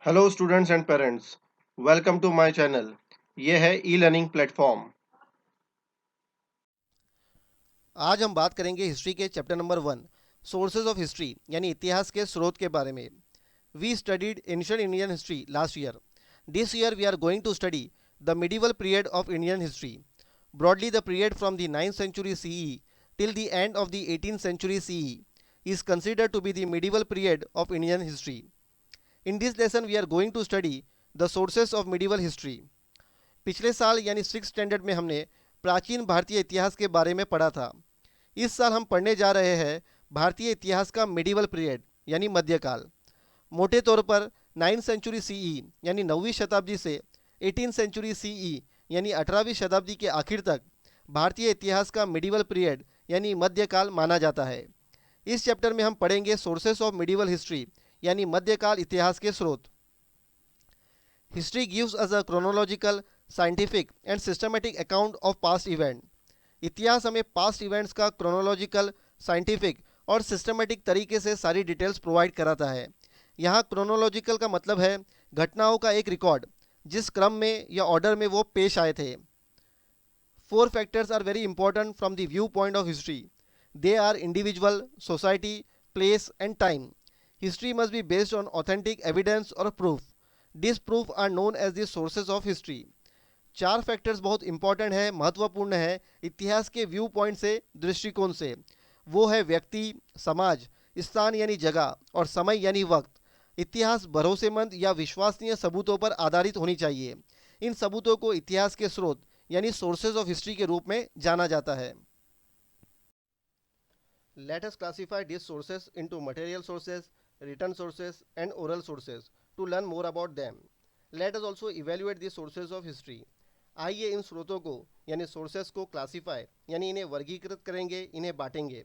Hello students and parents, welcome to my channel. ये है e learning platform. आज हम बात करेंगे हिस्ट्री के chapter number 1 sources of history यानी इतिहास के स्रोत के बारे में। We studied ancient Indian history last year. This year we are going to study the medieval period of Indian history, broadly the period from the 9th century CE till the end of the 18th century CE is considered to be the medieval period of Indian history. In this lesson we are going to study the sources of medieval history. पिछले साल यानी 6th standard में हमने प्राचीन भारतीय इतिहास के बारे में पढ़ा था। इस साल हम पढ़ने जा रहे हैं भारतीय इतिहास का मिडिवल पीरियड यानी मध्यकाल। मोटे तौर पर 9th सेंचुरी सीई यानी 9वीं शताब्दी से 18th सेंचुरी सीई यानी 18वीं शताब्दी के आखिर तक भारतीय इतिहास का मिडिवल पीरियड यानी मध्यकाल माना जाता है। इस चैप्टर में हम पढ़ेंगे सोर्सेस ऑफ मिडिवल हिस्ट्री यानी मध्यकाल इतिहास के स्रोत। History gives us a chronological, scientific and systematic account of past event. इतिहास हमें पास्ट इवेंट्स का क्रोनोलॉजिकल, साइंटिफिक और सिस्टमेटिक तरीके से सारी डिटेल्स प्रोवाइड कराता है। यहाँ क्रोनोलॉजिकल का मतलब है घटनाओं का एक रिकॉर्ड, जिस क्रम में या ऑर्डर में वो पेश आए थे। Four factors are very important from the view point of history. They are individual, society, place and time. History must be based on authentic evidence और proof. This proof are known as the sources of history. चार factors बहुत important है, महत्वपूर्ण है इतिहास के view point से, दृष्टिकोण से। वो है व्यक्ति, समाज, स्थान यानी जगह और समय यानी वक्त। इतिहास भरोसेमंद या विश्वसनीय सबूतों पर आधारित होनी चाहिए। इन सबूतों को इतिहास के स्रोत यानी सोर्सेज ऑफ हिस्ट्री के रूप में जाना जाता है। Let us classify this sources into material sources, written sources and oral sources to learn more about them. Let us also evaluate the sources of history. आइए इन स्रोतों को यानी सोर्सेस को क्लासीफाई यानी इन्हें वर्गीकृत करेंगे, इन्हें बांटेंगे।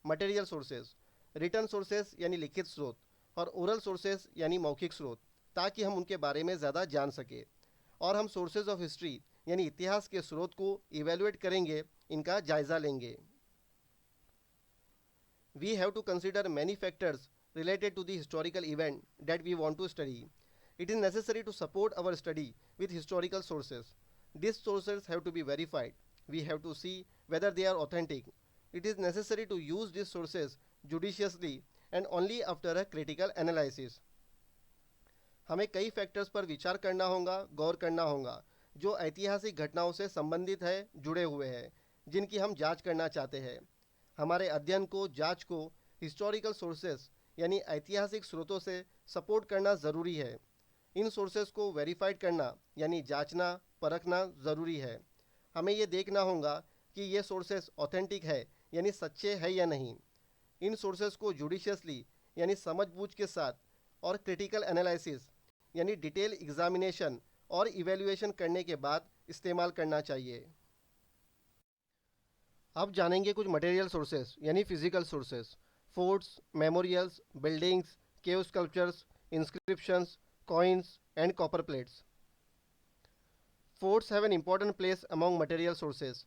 मटेरियल सोर्सेस, रिटन सोर्सेस यानी लिखित स्रोत, और ओरल सोर्सेस यानी मौखिक स्रोत, ताकि हम उनके बारे में ज़्यादा जान सके। और हम सोर्सेज ऑफ हिस्ट्री यानी इतिहास के स्रोत को इवेलुएट करेंगे, इनका जायज़ा लेंगे। We have to consider many factors related to the historical event that we want to study. It is necessary to support our study with historical sources. These sources have to be verified. We have to see whether they are authentic. It is necessary to use these sources judiciously and only after a critical analysis. हमें कई factors पर विचार करना होगा, गौर करना होगा, जो ऐतिहासिक घटनाओं से संबंधित है, जुड़े हुए हैं, जिनकी हम जांच करना चाहते हैं। हमारे अध्ययन को, जांच को हिस्टोरिकल सोर्सेस यानी ऐतिहासिक स्रोतों से सपोर्ट करना ज़रूरी है। इन सोर्सेस को वेरीफाइड करना यानी जांचना, परखना ज़रूरी है। हमें ये देखना होगा कि ये सोर्सेस ऑथेंटिक है यानी सच्चे है या नहीं। इन सोर्सेस को जुडिशियसली यानी समझबूझ के साथ और क्रिटिकल एनालिसिस यानी डिटेल एग्जामिनेशन और इवेल्युएशन करने के बाद इस्तेमाल करना चाहिए। अब जानेंगे कुछ मटेरियल सोर्सेस यानी physical sources. Forts, memorials, buildings, cave sculptures, inscriptions, coins and copper plates. Forts have an important place among material sources.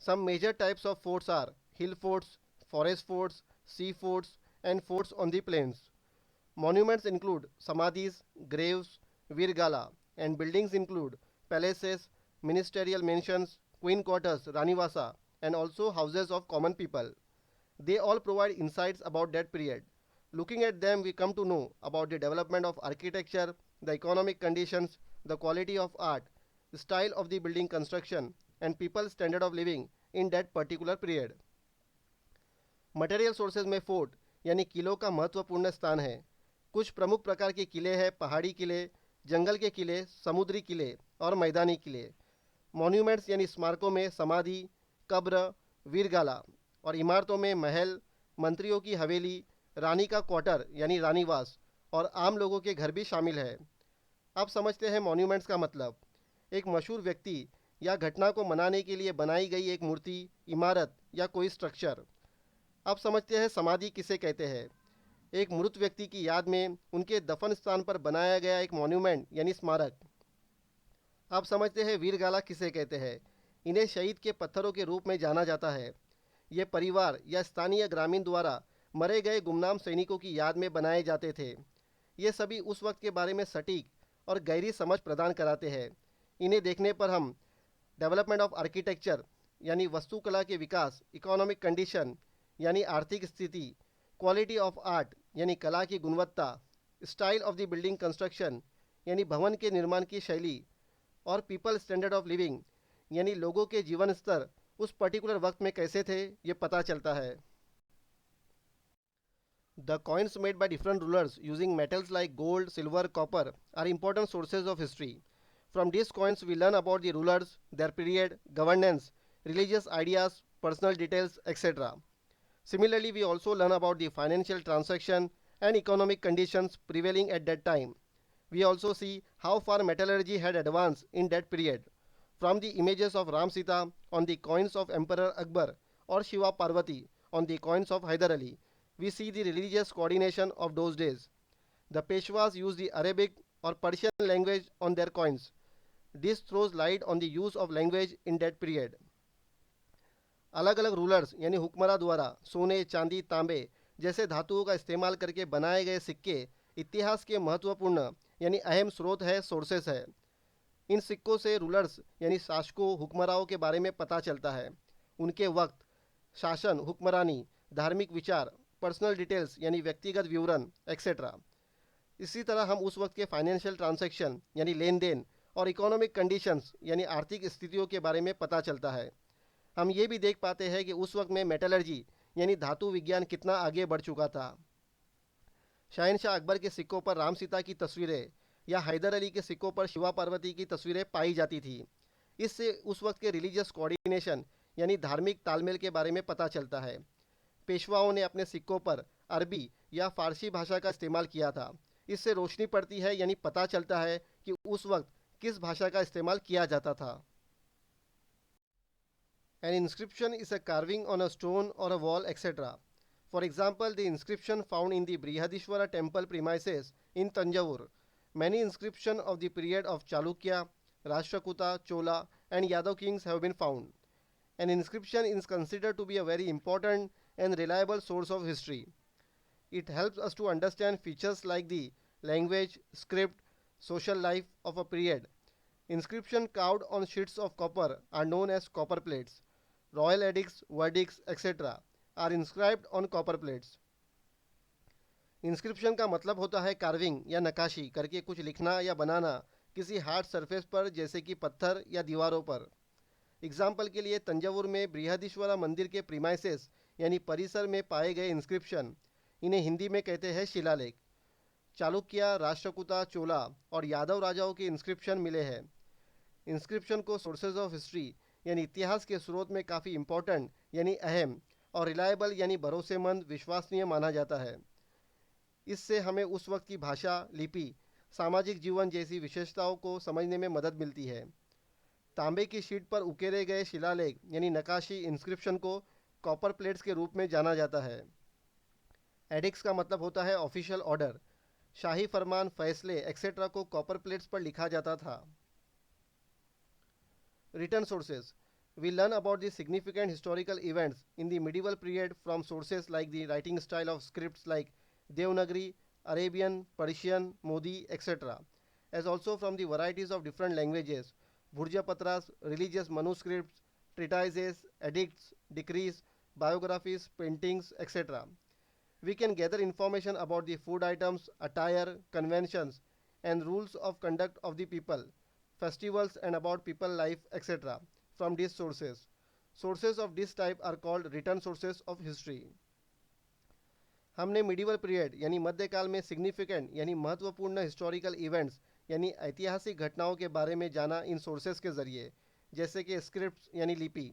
Some major types of forts are hill forts, forest forts, sea forts, and forts on the plains. Monuments include samadhis, graves, virgala, and buildings include palaces, ministerial mansions, queen quarters, ranivasa, and also houses of common people. They all provide insights about that period. Looking at them, we come to know about the development of architecture, the economic conditions, the quality of art, the style of the building construction, and people's standard of living in that particular period. Material sources में fort यानी किलों का महत्वपूर्ण स्थान है। कुछ प्रमुख प्रकार के किले हैं: पहाड़ी किले, जंगल के किले, समुद्री किले और मैदानी किले। मॉन्यूमेंट्स यानी स्मारकों में समाधि, कब्र, वीरगाला, और इमारतों में महल, मंत्रियों की हवेली, रानी का क्वार्टर यानी रानीवास और आम लोगों के घर भी शामिल है। अब समझते हैं मॉन्यूमेंट्स का मतलब। एक मशहूर व्यक्ति या घटना को मनाने के लिए बनाई गई एक मूर्ति, इमारत या कोई स्ट्रक्चर। अब समझते हैं समाधि किसे कहते हैं। एक मृत व्यक्ति की याद में उनके दफन स्थान पर बनाया गया एक मॉन्यूमेंट यानी स्मारक। अब समझते हैं वीरगाला किसे कहते हैं। इन्हें शहीद के पत्थरों के रूप में जाना जाता है। ये परिवार या स्थानीय ग्रामीण द्वारा मरे गए गुमनाम सैनिकों की याद में बनाए जाते थे। ये सभी उस वक्त के बारे में सटीक और गहरी समझ प्रदान कराते हैं। इन्हें देखने पर हम डेवलपमेंट ऑफ आर्किटेक्चर यानी वास्तुकला के विकास, इकोनॉमिक कंडीशन यानी आर्थिक स्थिति, क्वालिटी ऑफ आर्ट यानी कला की गुणवत्ता, style of the building construction यानी भवन के निर्माण की शैली, और पीपल स्टैंडर्ड ऑफ लिविंग यानी लोगों के जीवन स्तर उस पर्टिकुलर वक्त में कैसे थे, ये पता चलता है। The coins made by different rulers using metals like gold, silver, copper are important sources of history. From these coins, we learn about the rulers, their period, governance, religious ideas, personal details, etc. Similarly, we also learn about the financial transaction and economic conditions prevailing at that time. We also see how far metallurgy had advanced in that period. From the images of Ram Sita on the coins of Emperor Akbar or Shiva Parvati on the coins of Hyder Ali, we see the religious coordination of those days. The Peshwas used the Arabic or Persian language on their coins. This throws light on the use of language in that period. अलग अलग rulers यानी हुक्मरां द्वारा सोने, चांदी, तांबे जैसे धातुओं का इस्तेमाल करके बनाए गए सिक्के इतिहास के महत्वपूर्ण यानी अहम स्रोत है, सोर्सेस है। इन सिक्कों से रूलर्स यानी शासकों, हुक्मराओं के बारे में पता चलता है, उनके वक्त, शासन, हुक्मरानी, धार्मिक विचार, पर्सनल डिटेल्स यानी व्यक्तिगत विवरण एक्सेट्रा। इसी तरह हम उस वक्त के फाइनेंशियल ट्रांजैक्शन यानी लेन देन और इकोनॉमिक कंडीशंस यानी आर्थिक स्थितियों के बारे में पता चलता है। हम ये भी देख पाते हैं कि उस वक्त में मेटलर्जी यानी धातु विज्ञान कितना आगे बढ़ चुका था। शहनशाह अकबर के सिक्कों पर राम सीता की तस्वीरें या हैदर अली के सिक्कों पर शिवा पार्वती की तस्वीरें पाई जाती थी। इससे उस वक्त के रिलीजियस कोऑर्डिनेशन यानी धार्मिक तालमेल के बारे में पता चलता है। पेशवाओं ने अपने सिक्कों पर अरबी या फारसी भाषा का इस्तेमाल किया था। इससे रोशनी पड़ती है यानी पता चलता है कि उस वक्त किस भाषा का इस्तेमाल किया जाता था। An inscription is a carving on a stone or a wall, etc. For example, the inscription found in the Brihadishwara temple premises in Tanjavur. Many inscriptions of the period of Chalukya, Rashtrakuta, Chola, and Yadav kings have been found. An inscription is considered to be a very important and reliable source of history. It helps us to understand features like the language, script, social life of a period. Inscriptions carved on sheets of copper are known as copper plates. Royal edicts, verdicts, etc. are inscribed on copper plates. Inscription का मतलब होता है carving या नक्काशी करके कुछ लिखना या बनाना किसी हार्ड सरफेस पर, जैसे कि पत्थर या दीवारों पर। एग्जाम्पल के लिए तंजावुर में बृहदीश्वरा मंदिर के प्रीमाइसेस यानी परिसर में पाए गए इंस्क्रिप्शन, इन्हें हिंदी में कहते हैं शिलालेख। चालुक्य, राष्ट्रकूता, चोला और यादव राजाओं के इंस्क्रिप्शन मिले हैं। इंस्क्रिप्शन को सोर्सेज ऑफ हिस्ट्री यानी इतिहास के स्रोत में काफ़ी इम्पोर्टेंट यानी अहम और रिलायबल यानी भरोसेमंद, विश्वसनीय माना जाता है। इससे हमें उस वक्त की भाषा, लिपि, सामाजिक जीवन जैसी विशेषताओं को समझने में मदद मिलती है। तांबे की शीट पर उकेरे गए शिलालेख यानी नक्काशी इंस्क्रिप्शन को कॉपर प्लेट्स के रूप में जाना जाता है। एडिक्स का मतलब होता है ऑफिशियल ऑर्डर, शाही फरमान, फैसले एक्सेट्रा को कॉपर प्लेट्स पर लिखा जाता था। Written sources. We learn about the significant historical events in the medieval period from sources like the writing style of scripts like Devanagari, Arabian, Persian, Modi, etc. As also from the varieties of different languages, Bhurjapatras, religious manuscripts, treatises, edicts, decrees, biographies, paintings, etc. We can gather information about the food items, attire, conventions, and rules of conduct of the people, festivals, and about people life, etc. from these sources. Sources of this type are called written sources of history. हमने medieval period यानी मध्यकाल में significant यानी महत्वपूर्ण historical events यानी ऐतिहासिक घटनाओं के बारे में जाना इन सोर्सेस के ज़रिए, जैसे कि स्क्रिप्ट्स यानी लिपि,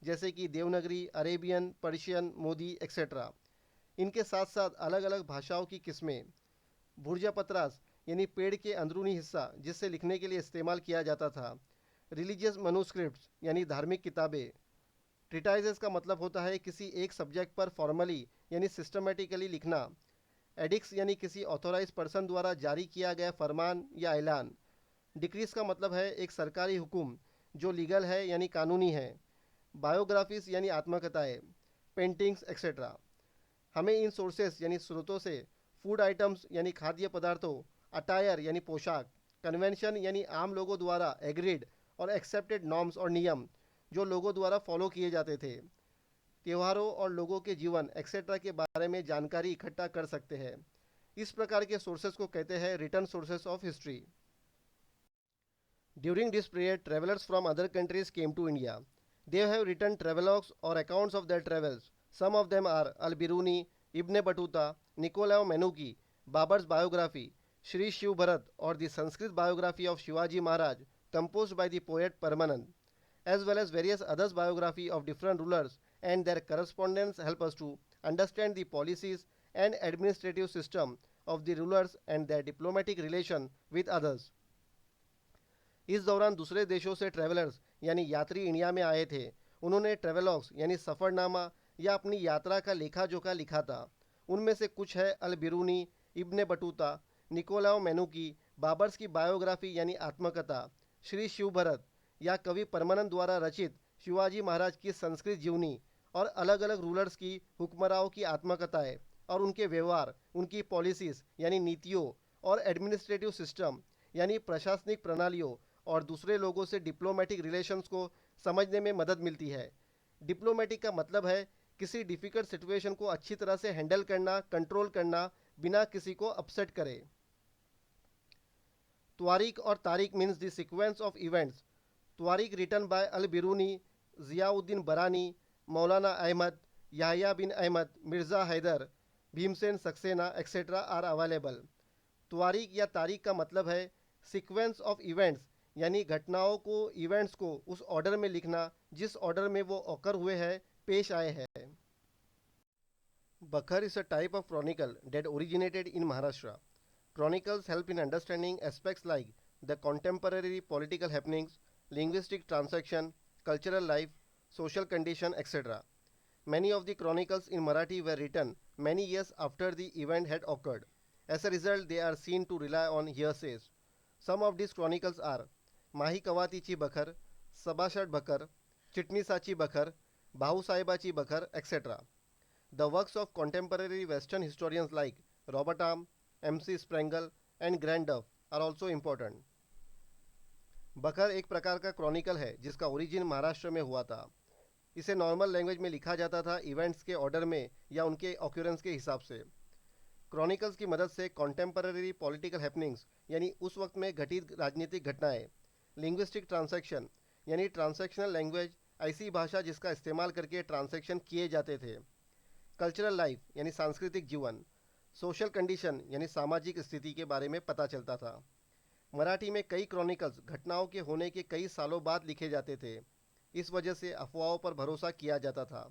जैसे कि Devanagari, Arabian, Persian, Modi etcetera. इनके साथ साथ अलग अलग भाषाओं की किस्में, भुर्जापत्रास यानी पेड़ के अंदरूनी हिस्सा जिससे लिखने के लिए इस्तेमाल किया जाता था, रिलीजियस मनुस्क्रिप्ट्स यानी धार्मिक किताबें। ट्रिटाइजेस का मतलब होता है किसी एक सब्जेक्ट पर फॉर्मली यानी सिस्टमेटिकली लिखना। एडिक्स यानी किसी ऑथोराइज पर्सन द्वारा जारी किया गया फरमान या ऐलान। डिक्रीज का मतलब है एक सरकारी हुक्म जो लीगल है यानी कानूनी है। बायोग्राफीज यानी आत्मकथाएँ, पेंटिंग्स एक्सेट्रा। हमें इन सोर्सेस यानी स्रोतों से फूड आइटम्स यानी खाद्य पदार्थों, अटायर यानी पोशाक, कन्वेंशन यानी आम लोगों द्वारा एग्रीड और एक्सेप्टेड नॉर्म्स और नियम जो लोगों द्वारा फॉलो किए जाते थे, त्योहारों और लोगों के जीवन एक्सेट्रा के बारे में जानकारी इकट्ठा कर सकते हैं। इस प्रकार के सोर्सेज को कहते हैं return sources of history. During this period, travelers from other countries came to India. They have written travelogues or accounts of their travels. Some of them are Al-Biruni, Ibn Battuta, Nicolau Menuki, Babar's biography, Sri Shiv Bharat, or the Sanskrit biography of Shivaji Maharaj, composed by the poet Parmanand, as well as various others' biography of different rulers and their correspondence help us to understand the policies and administrative system of the rulers and their diplomatic relation with others. इस दौरान दूसरे देशों से travellers यानी यात्री India में आए थे। उन्होंने ट्रेवलॉग्स यानी सफ़रनामा या अपनी यात्रा का लेखा जोखा लिखा था। उनमें से कुछ है अल बिरूनी, इब्ने बटूता, निकोलाओ मेनुकी, बाबर्स की बायोग्राफी यानी आत्मकथा, श्री शिव भरत या कवि परमानंद द्वारा रचित शिवाजी महाराज की संस्कृत जीवनी और अलग अलग रूलर्स की हुक्मरानों की आत्मकथाएं और उनके व्यवहार, उनकी पॉलिसीज़ यानी नीतियों और एडमिनिस्ट्रेटिव सिस्टम यानी प्रशासनिक प्रणालियों और दूसरे लोगों से डिप्लोमेटिक रिलेशंस को समझने में मदद मिलती है। डिप्लोमेटिक का मतलब है किसी डिफ़िकल्ट सिचुएशन को अच्छी तरह से हैंडल करना, कंट्रोल करना, बिना किसी को अपसेट करे। त्वारीख और तारीख means the sequence of events. त्वारीख written by Al Biruni, Ziauddin Barani, Maulana Ahmad, Yahya bin Ahmad, Mirza Haidar, Bhimsen Saxena etcetera are available. त्वारीख या तारीख का मतलब है सीक्वेंस ऑफ इवेंट्स यानी घटनाओं को, इवेंट्स को उस ऑर्डर में लिखना जिस ऑर्डर में वो ऑकर हुए हैं, पेश आए हैं। बखर is a type of Chronicle that originated in Maharashtra. Chronicles help in understanding aspects like the contemporary political happenings, linguistic transaction, cultural life, social condition, etc. Many of the chronicles in Marathi were written many years after the event had occurred. As a result, they are seen to rely on hearsays. Some of these chronicles are माही कवातीची बखर, सभासद बखर, चिटणीसाची बखर, भाऊसाहेबाची बखर, etc. The works of contemporary Western historians like Robert Arm, M.C. Sprengel, and Grand Duff are also important. बखर एक प्रकार का Chronicle है जिसका ओरिजिन महाराष्ट्र में हुआ था। इसे नॉर्मल लैंग्वेज में लिखा जाता था इवेंट्स के ऑर्डर में या उनके ऑक्यूरेंस के हिसाब से। क्रॉनिकल्स की मदद से कॉन्टेम्पररी पॉलिटिकल हैपनिंग्स यानी उस वक्त में घटित राजनीतिक घटनाएं, लिंग्विस्टिक ट्रांसैक्शन यानी ट्रांसैक्शनल लैंग्वेज ऐसी भाषा जिसका इस्तेमाल करके ट्रांसैक्शन किए जाते थे, कल्चरल लाइफ यानी सांस्कृतिक जीवन, सोशल कंडीशन यानी सामाजिक स्थिति के बारे में पता चलता था। मराठी में कई क्रॉनिकल्स घटनाओं के होने के कई सालों बाद लिखे जाते थे। इस वजह से अफवाहों पर भरोसा किया जाता था।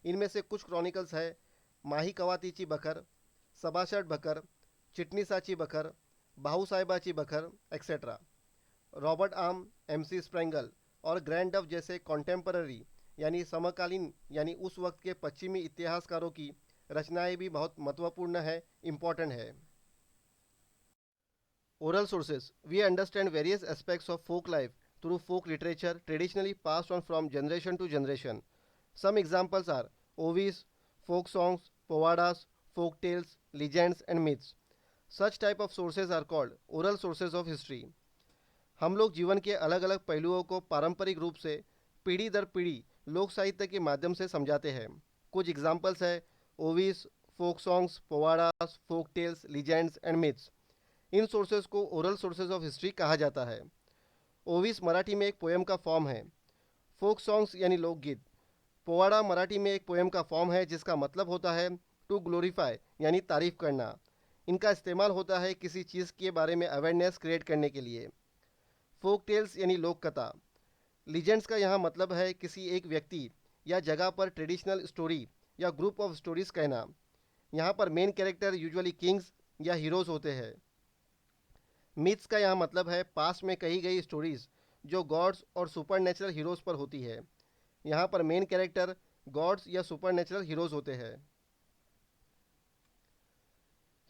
इनमें से कुछ क्रॉनिकल्स है माही कवातीची बखर, सभासद बखर, चिटणीसाची बखर, भाऊसाहेबाची बखर एक्सेट्रा। Robert arm, M.C. स्प्रेंगल और ग्रैंड डफ जैसे कॉन्टेम्पररी यानी समकालीन यानी उस वक्त के पश्चिमी इतिहासकारों की रचनाएं भी बहुत महत्वपूर्ण है, इम्पॉर्टेंट है। Oral sources we understand various aspects of folk life through folk literature traditionally passed on from generation to generation. Some examples are ovis, folk songs, povadas, folk tales, legends and myths. Such type of sources are called oral sources of history. हम लोग जीवन के अलग अलग पहलुओं को पारंपरिक रूप से पीढ़ी दर पीढ़ी लोक साहित्य के माध्यम से समझाते हैं. कुछ एग्जाम्पल्स है ovis, folk songs, powadas, folk tales, legends and myths. इन सोर्सेज को ओरल सोर्सेज ऑफ हिस्ट्री कहा जाता है. ओविस मराठी में एक पोएम का फॉर्म है. फोक सॉन्ग्स यानी लोकगीत. पोवाड़ा मराठी में एक पोएम का फॉर्म है जिसका मतलब होता है टू ग्लोरीफाई यानी तारीफ करना. इनका इस्तेमाल होता है किसी चीज़ के बारे में अवेयरनेस क्रिएट करने के लिए. फोक टेल्स यानी लोक कथा. लीजेंड्स का यहाँ मतलब है किसी एक व्यक्ति या जगह पर ट्रेडिशनल स्टोरी या ग्रुप ऑफ स्टोरीज कहना. यहाँ पर मेन कैरेक्टर यूजुअली किंग्स या हीरोज़ होते हैं. मिथ्स का यहाँ मतलब है पास्ट में कही गई स्टोरीज जो गॉड्स और सुपर नेचुरल हीरोज़ पर होती है. यहाँ पर मेन कैरेक्टर गॉड्स या सुपर नेचुरल हीरोज़ होते हैं.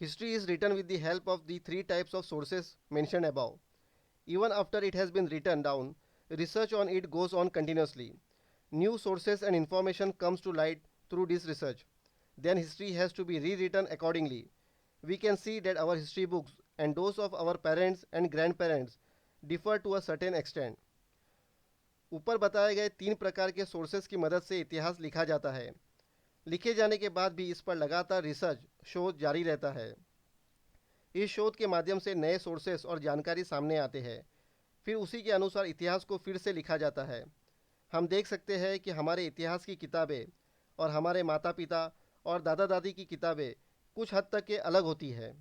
History is written with the help of the three types of sources mentioned above. Even after it has been written down, research on it goes on continuously. New sources and information comes to light through this research. Then history has to be rewritten accordingly. we can see that our history books and those of our parents and grandparents differ to a certain extent. ऊपर बताए गए 3 प्रकार के sources की मदद से इतिहास लिखा जाता है. लिखे जाने के बाद भी इस पर लगातार रिसर्च शोध जारी रहता है. इस शोध के माध्यम से नए सोर्सेस और जानकारी सामने आते हैं. फिर उसी के अनुसार इतिहास को फिर से लिखा जाता है. हम देख सकते हैं कि हमारे इतिहास की किताबें और हमारे माता पिता और दादा दादी की किताबें कुछ हद तक के अलग होती है.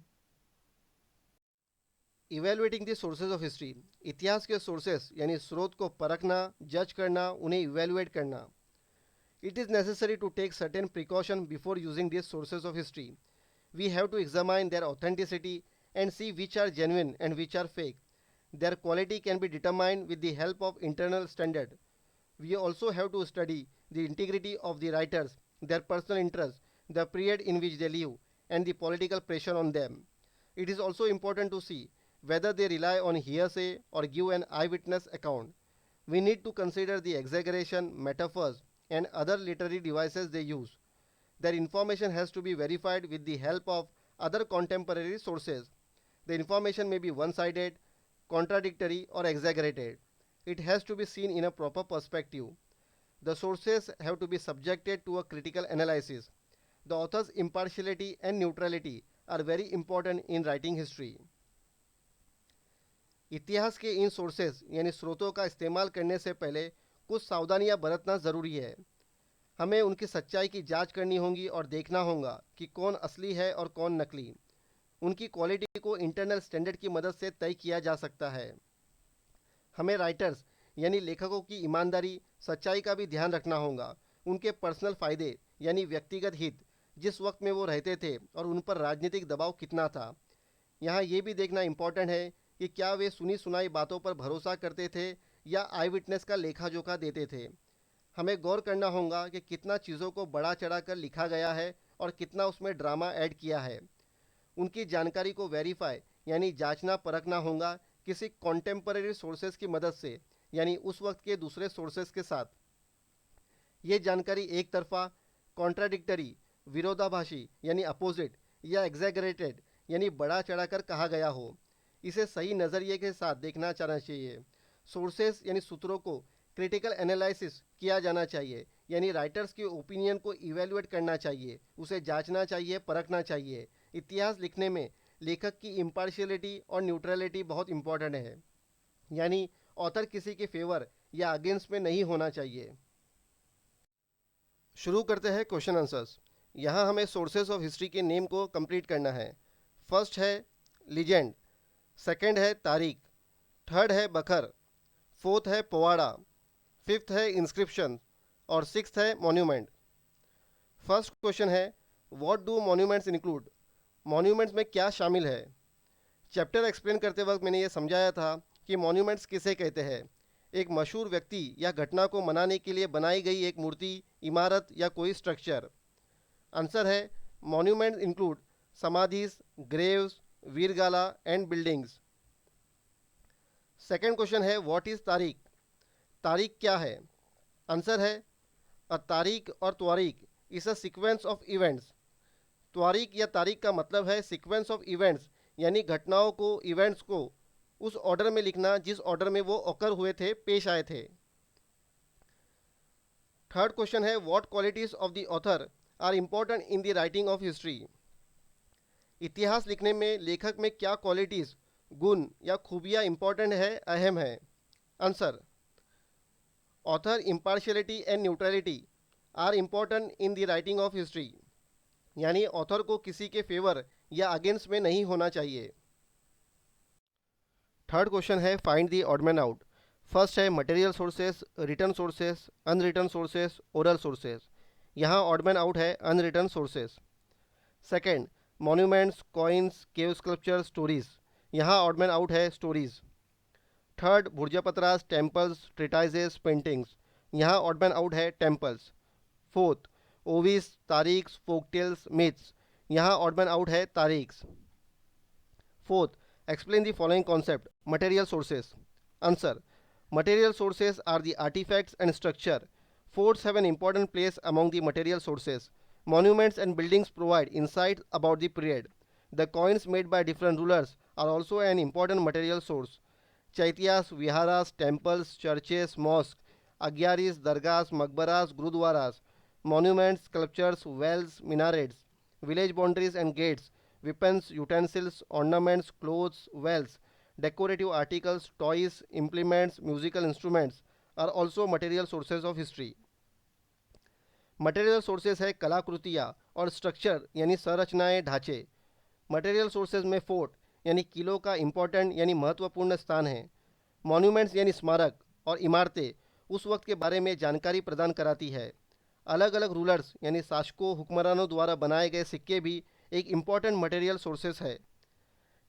Evaluating the sources of history. इतिहास के सोर्सेस यानी स्रोत को परखना, जज करना, उन्हें इवेलुएट करना. It is necessary to take certain precaution before using this sources of history. We have to examine their authenticity and see which are genuine and which are fake. Their quality can be determined with the help of internal standard. We also have to study the integrity of the writers, their personal interests, the period in which they live, and the political pressure on them. It is also important to see whether they rely on hearsay or give an eyewitness account. We need to consider the exaggeration, metaphors, and other literary devices they use. Their information has to be verified with the help of other contemporary sources. The information may be one sided, contradictory, or exaggerated. It has to be seen in a proper perspective. The sources have to be subjected to a critical analysis. The author's impartiality and neutrality are very important in writing history. इतिहास के इन sources यानी स्रोतों का इस्तेमाल करने से पहले कुछ सावधानियां बरतना ज़रूरी है. हमें उनकी सच्चाई की जांच करनी होगी और देखना होगा कि कौन असली है और कौन नकली. उनकी क्वालिटी को इंटरनल स्टैंडर्ड की मदद से तय किया जा सकता है. हमें राइटर्स यानी लेखकों की ईमानदारी, सच्चाई का भी ध्यान रखना होगा. उनके पर्सनल फ़ायदे यानी व्यक्तिगत हित, जिस वक्त में वो रहते थे और उन पर राजनीतिक दबाव कितना था. यहाँ ये भी देखना इम्पॉर्टेंट है कि क्या वे सुनी सुनाई बातों पर भरोसा करते थे या आई विटनेस का लेखा जोखा देते थे. हमें गौर करना होगा कि कितना चीज़ों को बढ़ा चढ़ा कर लिखा गया है और कितना उसमें ड्रामा ऐड किया है. उनकी जानकारी को वेरीफाई यानी जांचना परखना होगा किसी कॉन्टेम्पररी सोर्सेज की मदद से यानी उस वक्त के दूसरे सोर्सेज के साथ. ये जानकारी एक तरफा, कॉन्ट्राडिक्टरी, विरोधाभासी यानी अपोजिट, या एग्जैगरेटेड यानी बढ़ा चढ़ाकर कहा गया हो, इसे सही नज़रिए के साथ देखना जाना चाहिए. सोर्सेज यानी सूत्रों को क्रिटिकल एनालिसिस किया जाना चाहिए यानी राइटर्स के ओपिनियन को इवेलुएट करना चाहिए, उसे जांचना चाहिए, परखना चाहिए. इतिहास लिखने में लेखक की इम्पार्शियलिटी और न्यूट्रलिटी बहुत इंपॉर्टेंट है, यानी ऑथर किसी के फेवर या अगेंस्ट में नहीं होना चाहिए. शुरू करते हैं क्वेश्चन आंसर्स. यहाँ हमें सोर्सेज ऑफ हिस्ट्री के नेम को कंप्लीट करना है. फर्स्ट है लीजेंड, सेकंड है तारीख, थर्ड है बखर, फोर्थ है पोवाड़ा, फिफ्थ है इंस्क्रिप्शन और सिक्स्थ है मॉन्यूमेंट. फर्स्ट क्वेश्चन है what do monuments include. Monuments में क्या शामिल है. चैप्टर एक्सप्लेन करते वक्त मैंने ये समझाया था कि मॉन्यूमेंट्स किसे कहते हैं. एक मशहूर व्यक्ति या घटना को मनाने के लिए बनाई गई एक मूर्ति, इमारत या कोई स्ट्रक्चर. आंसर है monuments include samadhis, graves, veeragala and buildings. Second question है व्हाट इज़ तारीख. तारीख क्या है. आंसर है अ तारीख और twarikh is a sequence of events. त्वारीख या तारीख का मतलब है सीक्वेंस ऑफ इवेंट्स यानी घटनाओं को, इवेंट्स को उस ऑर्डर में लिखना जिस ऑर्डर में वो ऑकर हुए थे, पेश आए थे. थर्ड क्वेश्चन है what qualities of the author are important in the writing of history. इतिहास लिखने में लेखक में क्या क्वालिटीज़, गुण या खूबियाँ इंपॉर्टेंट है, अहम है. Answer author impartiality and neutrality are important in the writing of history, यानी ऑथर को किसी के फेवर या अगेंस्ट में नहीं होना चाहिए. थर्ड क्वेश्चन है find the odd man out. First है material sources, written sources, unwritten sources, oral sources. यहाँ ऑड मैन आउट है unwritten sources. Second monuments, coins, cave sculpture, stories. यहाँ ऑड मैन आउट है stories. Third bhurjapatras, temples, treatises, paintings. यहाँ odd man out है temples. Fourth ovis, tarikhs, folktales, myths. यहाँ odd man out है tarikhs. Fourth explain the following concept. Material sources. Answer material sources are the artifacts and structure. Forts have an important place among the material sources. Monuments and buildings provide insights about the period. The coins made by different rulers are also an important material source. Chaityas, viharas, temples, churches, mosques, agyaris, dargahs, maqbaras, gurudwaras, monuments, sculptures, wells, minarets, village boundaries and gates, weapons, utensils, ornaments, clothes, wells, decorative articles, toys, implements, musical instruments are also material sources of history. Material sources है कलाकृतियाँ और structure यानी संरचनाएं ढांचे. Material sources में fort यानी किलों का इम्पोर्टेंट यानी महत्वपूर्ण स्थान है. मॉन्यूमेंट्स यानी स्मारक और इमारतें उस वक्त के बारे में जानकारी प्रदान कराती है. अलग अलग रूलर्स यानी शासकों हुक्मरानों द्वारा बनाए गए सिक्के भी एक इम्पॉर्टेंट मटेरियल सोर्सेस है.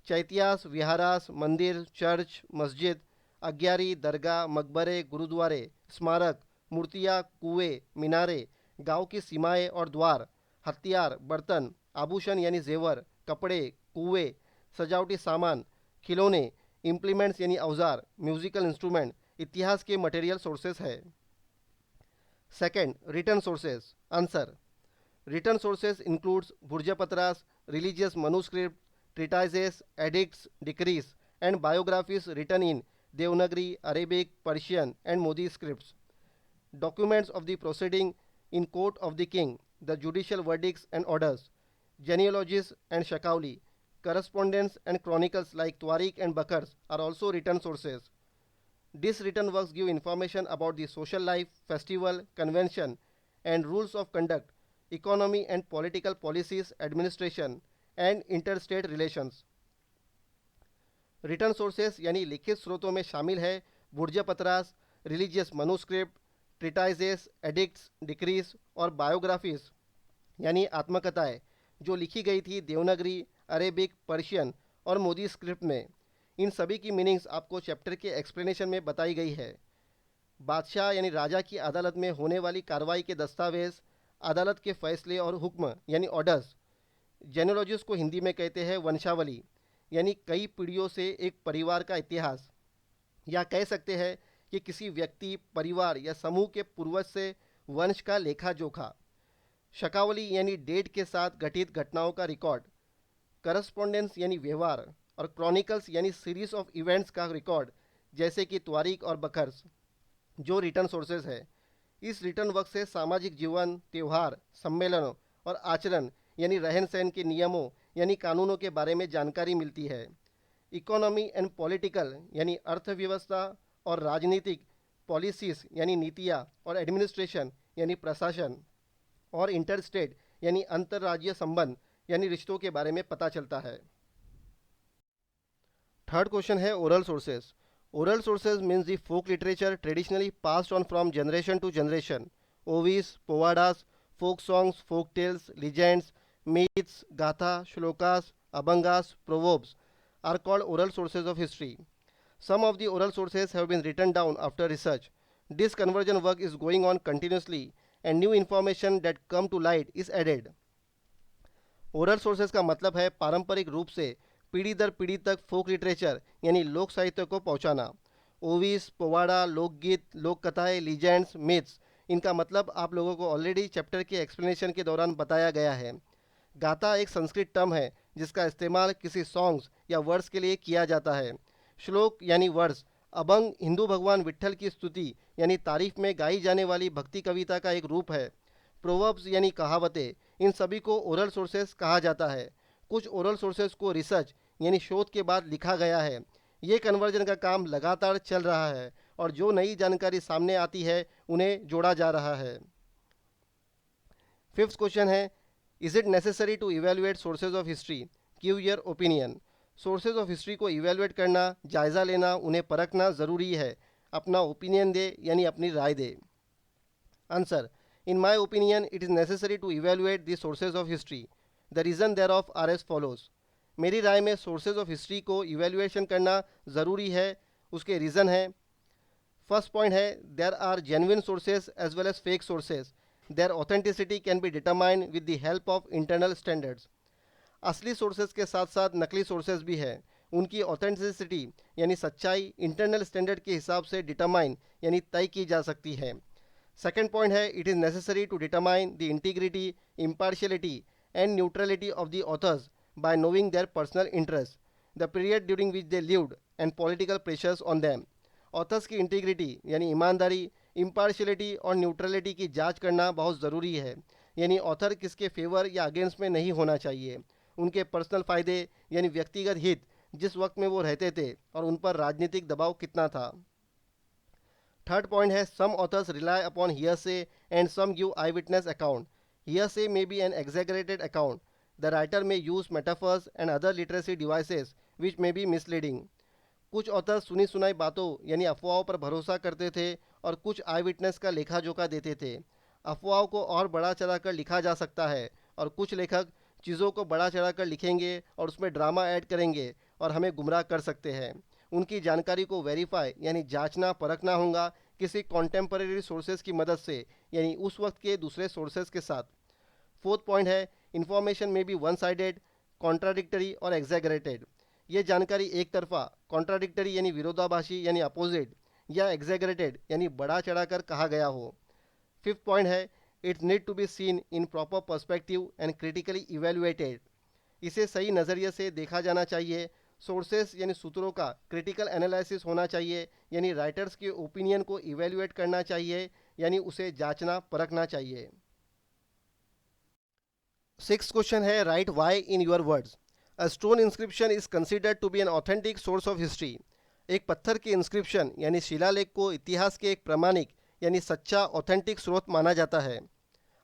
चैत्यास, विहारास, मंदिर, चर्च, मस्जिद, अग्यारी, दरगाह, मकबरे, गुरुद्वारे, स्मारक, मूर्तियाँ, कुएं, मीनारे, गांव की सीमाएं और द्वार, हथियार, बर्तन, आभूषण यानी जेवर, कपड़े, कुएं, सजावटी सामान, खिलौने, इम्प्लीमेंट्स यानी औजार, म्यूजिकल इंस्ट्रूमेंट इतिहास के मटेरियल सोर्सेस है. Second, return sources. Answer. Written sources includes Bhurjapatras, religious manuscripts, treatises, edicts, decrees, and biographies written in Devanagari, Arabic, Persian, and Modi scripts. Documents of the proceeding in court of the king, the judicial verdicts and orders, genealogies and shakauli, correspondence and chronicles like Twarik and Bakars are also written sources. These written works give information about the social life, festival, convention, and rules of conduct, economy and political policies, administration, and interstate relations. Return sources यानी लिखित स्रोतों में शामिल है बुर्जपत्रास, religious manuscript, ट्रिटाइजेस, addicts, decrease और biographies यानी आत्मकथाएं जो लिखी गई थी देवनागरी, अरेबिक, पर्शियन और मोदी स्क्रिप्ट में. इन सभी की मीनिंग्स आपको चैप्टर के एक्सप्लेनेशन में बताई गई है. बादशाह यानी राजा की अदालत में होने वाली कार्रवाई के दस्तावेज, अदालत के फैसले और हुक्म यानी ऑर्डर्स. जेनोलॉजिस्ट को हिंदी में कहते हैं वंशावली यानी कई पीढ़ियों से एक परिवार का इतिहास, या कह सकते हैं कि किसी व्यक्ति, परिवार या समूह के पूर्वज से वंश का लेखा जोखा. शकावली यानी डेट के साथ घटित घटनाओं का रिकॉर्ड. करस्पॉन्डेंस यानी व्यवहार और क्रॉनिकल्स यानी सीरीज ऑफ इवेंट्स का रिकॉर्ड जैसे कि त्वारीख और बखर्स जो रिटर्न सोर्सेज है. इस रिटर्न वर्क से सामाजिक जीवन, त्यौहार, सम्मेलनों और आचरण यानी रहन सहन के नियमों यानी कानूनों के बारे में जानकारी मिलती है. इकोनॉमी एंड पॉलिटिकल यानी अर्थव्यवस्था और राजनीतिक, पॉलिसीज यानी नीतियाँ और एडमिनिस्ट्रेशन यानी प्रशासन, और इंटरस्टेट यानी अंतर्राज्यीय संबंध यानी रिश्तों के बारे में पता चलता है. थर्ड क्वेश्चन है oral sources. Oral sources means the folk literature traditionally passed on from generation to generation. Ovis, povadas, folk songs, folk tales, legends, myths, gatha, shlokas, abhangas, proverbs are called oral sources of history. Some of the oral sources have been written down after research. This conversion work is going on continuously and new information that come to light is added. Oral sources का मतलब है पारंपरिक रूप से पीढ़ी दर पीढ़ी तक फोक लिटरेचर यानी लोक साहित्य को पहुंचाना. ओविस, पोवाड़ा, लोकगीत, लोक कथाएँ, लीजेंड्स, मिथ्स, इनका मतलब आप लोगों को ऑलरेडी चैप्टर के एक्सप्लेनेशन के दौरान बताया गया है. गाथा एक संस्कृत टर्म है जिसका इस्तेमाल किसी सॉन्ग्स या वर्ड्स के लिए किया जाता है. श्लोक यानी वर्ड्स. अभंग हिंदू भगवान विट्ठल की स्तुति यानी तारीफ में गाई जाने वाली भक्ति कविता का एक रूप है. प्रोवर्ब्स यानी कहावतें. इन सभी को ओरल सोर्सेस कहा जाता है. कुछ ओरल सोर्सेस को रिसर्च यानी शोध के बाद लिखा गया है. ये कन्वर्जन का काम लगातार चल रहा है और जो नई जानकारी सामने आती है उन्हें जोड़ा जा रहा है. फिफ्थ क्वेश्चन है, is it necessary to evaluate sources of history? Give your opinion. Sources of history को इवेल्युएट करना, जायज़ा लेना, उन्हें परखना ज़रूरी है. अपना ओपिनियन दे यानी अपनी राय दे. Answer. In my opinion it is necessary to evaluate the sources of history. The reason thereof are as follows. मेरी राय में सोर्सेज ऑफ हिस्ट्री को इवेल्युएशन करना ज़रूरी है. उसके रीज़न है. फर्स्ट पॉइंट है, there are genuine sources as well as fake sources. Their authenticity can be determined with the help of internal standards. असली सोर्सेज के साथ साथ नकली सोर्सेज भी हैं. उनकी ऑथेंटिसिटी यानी सच्चाई इंटरनल स्टैंडर्ड के हिसाब से डिटरमाइन यानी तय की जा सकती है. सेकेंड पॉइंट है, it is necessary to determine the integrity, impartiality and neutrality of the authors by knowing their personal interests, the period during which they lived, and political pressures on them. Authors की integrity यानी ईमानदारी, impartiality और neutrality की जांच करना बहुत ज़रूरी है। यानी ऑथर किसके फेवर या अगेंस्ट में नहीं होना चाहिए। उनके पर्सनल फ़ायदे यानी व्यक्तिगत हित जिस वक्त में वो रहते थे और उन पर राजनीतिक दबाव कितना था। थर्ड पॉइंट है some authors rely upon hearsay and some give eye witness account. Hearsay may be an exaggerated account. The writer may use metaphors and other literacy devices which may be misleading. कुछ author सुनी सुनाई बातों यानी अफवाहों पर भरोसा करते थे और कुछ आई विटनेस का लेखा जोखा देते थे। अफवाहों को और बढ़ा चढ़ाकर लिखा जा सकता है और कुछ लेखक चीज़ों को बढ़ा चढ़ाकर लिखेंगे और उसमें ड्रामा ऐड करेंगे और हमें गुमराह कर सकते हैं। उनकी जानकारी को वेरीफाई यानी जांचना परखना होगा किसी कॉन्टेम्परेरी सोर्सेज की मदद से यानी उस वक्त के दूसरे सोर्सेज के साथ। फोर्थ पॉइंट है इंफॉर्मेशन में बी वन साइडेड, कॉन्ट्राडिक्टरी और एग्जैगरेटेड। ये जानकारी एक तरफा, कॉन्ट्राडिक्टरी यानी विरोधाभासी यानी अपोजिट, या एग्जैगरेटेड यानी बढ़ा चढ़ाकर कहा गया हो। फिफ्थ पॉइंट है it's need to be seen in proper perspective and critically evaluated. इसे सही नज़रिए से देखा जाना चाहिए। सोर्सेस यानी सूत्रों का क्रिटिकल एनालिसिस होना चाहिए यानी राइटर्स के ओपिनियन को इवेल्युएट करना चाहिए यानी उसे जांचना परखना चाहिए। सिक्स्थ क्वेश्चन है write why in your words. A stone inscription is considered to be an authentic source of history. एक पत्थर के इंस्क्रिप्शन यानी शिलालेख को इतिहास के एक प्रामाणिक यानी सच्चा ऑथेंटिक स्रोत माना जाता है।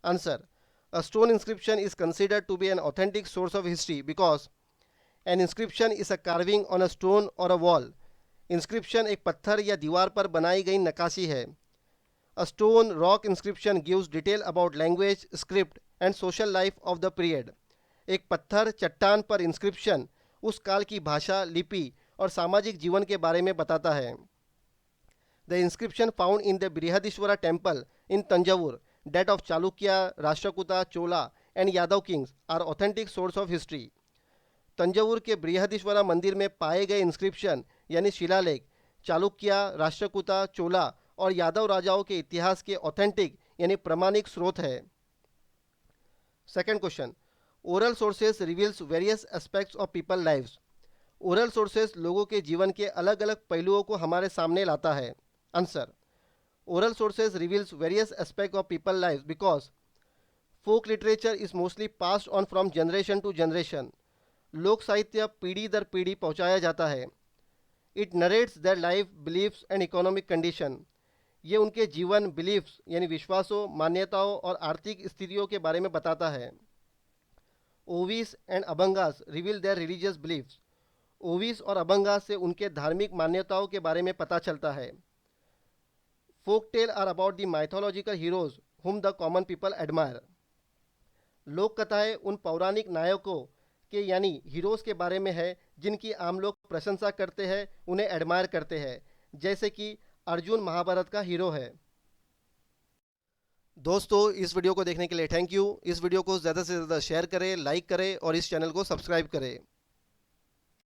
Answer a stone inscription is considered to be an authentic source of history because an inscription is a carving on a stone or a wall. Inscription एक पत्थर या दीवार पर बनाई गई नक्काशी है। A stone rock inscription gives detail about language, script and social life of the period. एक पत्थर चट्टान पर इंस्क्रिप्शन उस काल की भाषा, लिपि और सामाजिक जीवन के बारे में बताता है। The inscription found in the Brihadeeswara temple in Thanjavur date of Chalukya, Rashtrakuta, Chola and Yadav kings are authentic source of history. Thanjavur के बृहदीश्वरा मंदिर में पाए गए इंस्क्रिप्शन यानी शिलालेख चालुक्य, राष्ट्रकूटा, चोला और यादव राजाओं के इतिहास के ऑथेंटिक यानी प्रमाणिक स्रोत है। Second question oral sources reveals various aspects of people lives. Oral sources लोगों के जीवन के अलग अलग पहलुओं को हमारे सामने लाता है। Answer oral sources reveals various aspect of people lives because folk literature is mostly passed on from generation to generation. लोक साहित्य पीढ़ी दर पीढ़ी पहुंचाया जाता है। It narrates their life, beliefs and economic condition. ये उनके जीवन, बिलीफ्स यानी विश्वासों, मान्यताओं और आर्थिक स्थितियों के बारे में बताता है। Ovis and abhangas reveal their religious beliefs. Ovis और अभंगास से उनके धार्मिक मान्यताओं के बारे में पता चलता है। Folk tale are about the mythological heroes whom the common people admire. लोक कथाएं उन पौराणिक नायकों के यानी हीरोज के बारे में है जिनकी आम लोग प्रशंसा करते हैं, उन्हें एडमायर करते हैं, जैसे कि अर्जुन महाभारत का हीरो है। दोस्तों इस वीडियो को देखने के लिए थैंक यू। इस वीडियो को ज़्यादा से ज़्यादा शेयर करें, लाइक करें और इस चैनल को सब्सक्राइब करें।